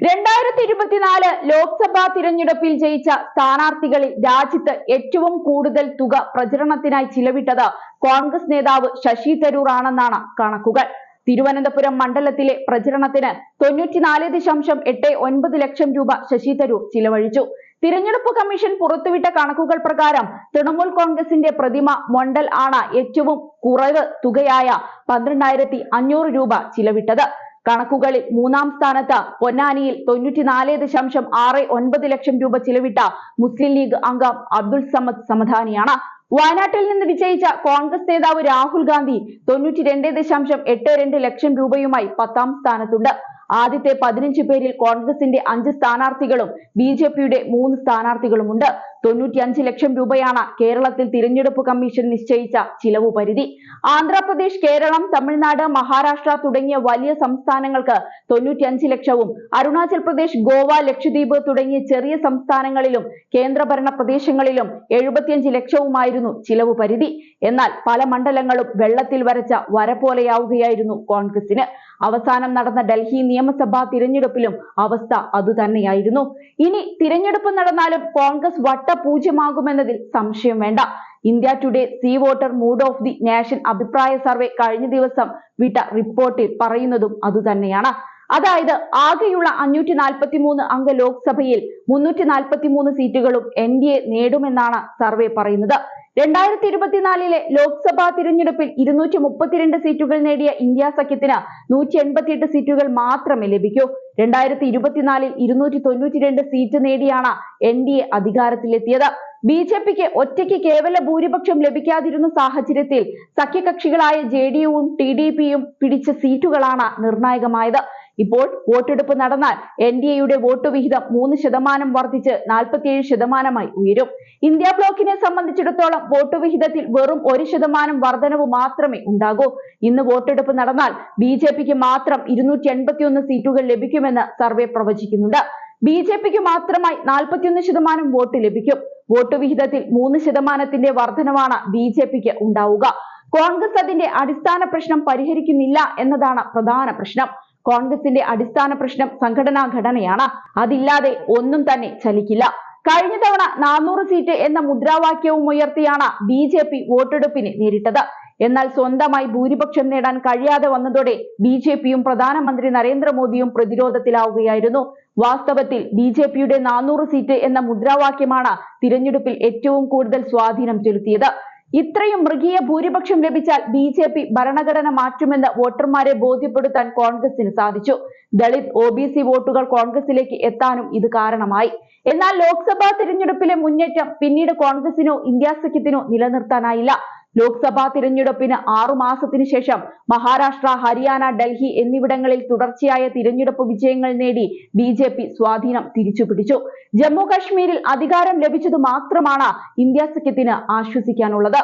2024 ലോക്സഭാ തിരഞ്ഞെടുപ്പിൽ ജയിച്ച സ്ഥാനാർത്ഥികളിൽ രാജ്യത്ത് ഏറ്റവും കൂടുതൽ തുക പ്രചരണത്തിനായി ചിലവിട്ടത് കോൺഗ്രസ് നേതാവ് ശശി തരൂർ ആണെന്നാണ് കണക്കുകൾ. തിരുവനന്തപുരം മണ്ഡലത്തിലെ പ്രചരണത്തിന് 94.89 ലക്ഷം രൂപ ശശി തരൂർ ചിലവഴിച്ചു. തിരഞ്ഞെടുപ്പ് കമ്മീഷൻ പുറത്തുവിട്ട കണക്കുകൾ പ്രകാരം തൃണമൂൽ കോൺഗ്രസിന്റെ പ്രതിമ മൊണ്ടൽ ആണ് ഏറ്റവും കുറവ് തുകയായ 12,500 രൂപ ചിലവിട്ടത്. കണക്കുകളിൽ മൂന്നാം സ്ഥാനത്ത് പൊന്നാനിയിൽ 94.69 ലക്ഷം രൂപ ചിലവിട്ട മുസ്ലിം ലീഗ് അംഗം അബ്ദുൾ സമദ് സമദാനിയാണ്. വയനാട്ടിൽ നിന്ന് വിജയിച്ച കോൺഗ്രസ് നേതാവ് രാഹുൽ ഗാന്ധി 92.82 ലക്ഷം രൂപയുമായി 10ാം സ്ഥാനത്തുണ്ട്. ആദ്യത്തെ 15 പേരിൽ കോൺഗ്രസിന്റെ 5 സ്ഥാനാർത്ഥികളും ബിജെപിയുടെ 3 സ്ഥാനാർത്ഥികളുമുണ്ട്. 95 ലക്ഷം രൂപയാണ് കേരളത്തിൽ തിരഞ്ഞെടുപ്പ് കമ്മീഷൻ നിശ്ചയിച്ച ചിലവ് പരിധി. ആന്ധ്രാപ്രദേശ്, കേരളം, തമിഴ്നാട്, മഹാരാഷ്ട്ര തുടങ്ങിയ വലിയ സംസ്ഥാനങ്ങൾക്ക് 95 ലക്ഷവും അരുണാചൽ പ്രദേശ്, ഗോവ, ലക്ഷദ്വീപ് തുടങ്ങിയ ചെറിയ സംസ്ഥാനങ്ങളിലും കേന്ദ്രഭരണ പ്രദേശങ്ങളിലും 75 ലക്ഷവുമായിരുന്നു ചിലവ് പരിധി. എന്നാൽ പല മണ്ഡലങ്ങളും വെള്ളത്തിൽ വരച്ച വര പോലെയാവുകയായിരുന്നു കോൺഗ്രസിന്. അവസാനം നടന്ന ഡൽഹി നിയമസഭാ തിരഞ്ഞെടുപ്പിലും അവസ്ഥ അതുതന്നെയായിരുന്നു. ഇനി തിരഞ്ഞെടുപ്പ് നടന്നാലും കോൺഗ്രസ് വട്ടപൂജ്യമാകുമെന്നതിൽ സംശയം വേണ്ട. India today C voter mood of the nation അഭിപ്രായ സർവേ കഴിഞ്ഞ ദിവസം വിട്ട റിപ്പോർട്ടിൽ പറയുന്നതും അതുതന്നെയാണ്. അതായത് ആകെയുള്ള 543 അംഗ ലോക്സഭയിൽ 343 സീറ്റുകളും NDA നേടുമെന്നാണ് സർവേ പറയുന്നത്. 2024 ലോക്സഭാ തിരഞ്ഞെടുപ്പിൽ 232 സീറ്റുകൾ നേടിയ ഇന്ത്യ സഖ്യത്തിന് 188 സീറ്റുകൾ മാത്രമേ ലഭിക്കൂ. 2024 292 സീറ്റ് നേടിയാണ് NDA അധികാരത്തിലെത്തിയത്. ബിജെപിക്ക് ഒറ്റയ്ക്ക് കേവല ഭൂരിപക്ഷം ലഭിക്കാതിരുന്ന സാഹചര്യത്തിൽ സഖ്യകക്ഷികളായ JDU-വും TDP-യും പിടിച്ച സീറ്റുകളാണ് നിർണായകമായത്. ഇപ്പോൾ വോട്ടെടുപ്പ് നടന്നാൽ NDAയുടെ വോട്ട് വിഹിതം 3% വർദ്ധിച്ച് 47% ഉയരും. ഇന്ത്യ ബ്ലോക്കിനെ സംബന്ധിച്ചിടത്തോളം വോട്ട് വിഹിതത്തിൽ വെറും 1% വർധനവ് മാത്രമേ ഉണ്ടാകൂ. ഇന്ന് വോട്ടെടുപ്പ് നടന്നാൽ ബിജെപിക്ക് മാത്രം 281 സീറ്റുകൾ ലഭിക്കുമെന്ന് സർവേ പ്രവചിക്കുന്നുണ്ട്. ബിജെപിക്ക് മാത്രമായി 41% വോട്ട് ലഭിക്കും. വോട്ട് വിഹിതത്തിൽ 3% വർധനവാണ് ബിജെപിക്ക് ഉണ്ടാവുക. കോൺഗ്രസ് അതിന്റെ അടിസ്ഥാന പ്രശ്നം പരിഹരിക്കുന്നില്ല എന്നതാണ് പ്രധാന പ്രശ്നം. കോൺഗ്രസിന്റെ അടിസ്ഥാന പ്രശ്നം സംഘടനാ ഘടനയാണ്. അതില്ലാതെ ഒന്നും തന്നെ ചലിക്കില്ല. കഴിഞ്ഞ തവണ 400 സീറ്റ് എന്ന മുദ്രാവാക്യവും ഉയർത്തിയാണ് ബിജെപി വോട്ടെടുപ്പിന് നേരിട്ടത്. എന്നാൽ സ്വന്തമായി ഭൂരിപക്ഷം നേടാൻ കഴിയാതെ വന്നതോടെ ബിജെപിയും പ്രധാനമന്ത്രി നരേന്ദ്രമോദിയും പ്രതിരോധത്തിലാവുകയായിരുന്നു. വാസ്തവത്തിൽ ബിജെപിയുടെ 400 സീറ്റ് എന്ന മുദ്രാവാക്യമാണ് തിരഞ്ഞെടുപ്പിൽ ഏറ്റവും കൂടുതൽ സ്വാധീനം ചെലുത്തിയത്. ഇത്രയും മൃഗീയ ഭൂരിപക്ഷം ലഭിച്ചാൽ ബിജെപി ഭരണഘടന മാറ്റുമെന്ന് വോട്ടർമാരെ ബോധ്യപ്പെടുത്താൻ കോൺഗ്രസിന് സാധിച്ചു. ദളിത് OBC വോട്ടുകൾ കോൺഗ്രസിലേക്ക് എത്താനും ഇത് കാരണമായി. എന്നാൽ ലോക്സഭാ തിരഞ്ഞെടുപ്പിലെ മുന്നേറ്റം പിന്നീട് കോൺഗ്രസിനോ ഇന്ത്യ സഖ്യത്തിനോ നിലനിർത്താനായില്ല. ലോക്സഭാ തിരഞ്ഞെടുപ്പിന് 6 മാസത്തിനു ശേഷം മഹാരാഷ്ട്ര, ഹരിയാന, ഡൽഹി എന്നിവിടങ്ങളിൽ തുടർച്ചയായ തിരഞ്ഞെടുപ്പ് വിജയങ്ങൾ നേടി ബിജെപി സ്വാധീനം തിരിച്ചുപിടിച്ചു. ജമ്മു കശ്മീരിൽ അധികാരം ലഭിച്ചതു മാത്രമാണ് ഇന്ത്യ സഖ്യത്തിന് ആശ്വസിക്കാനുള്ളത്.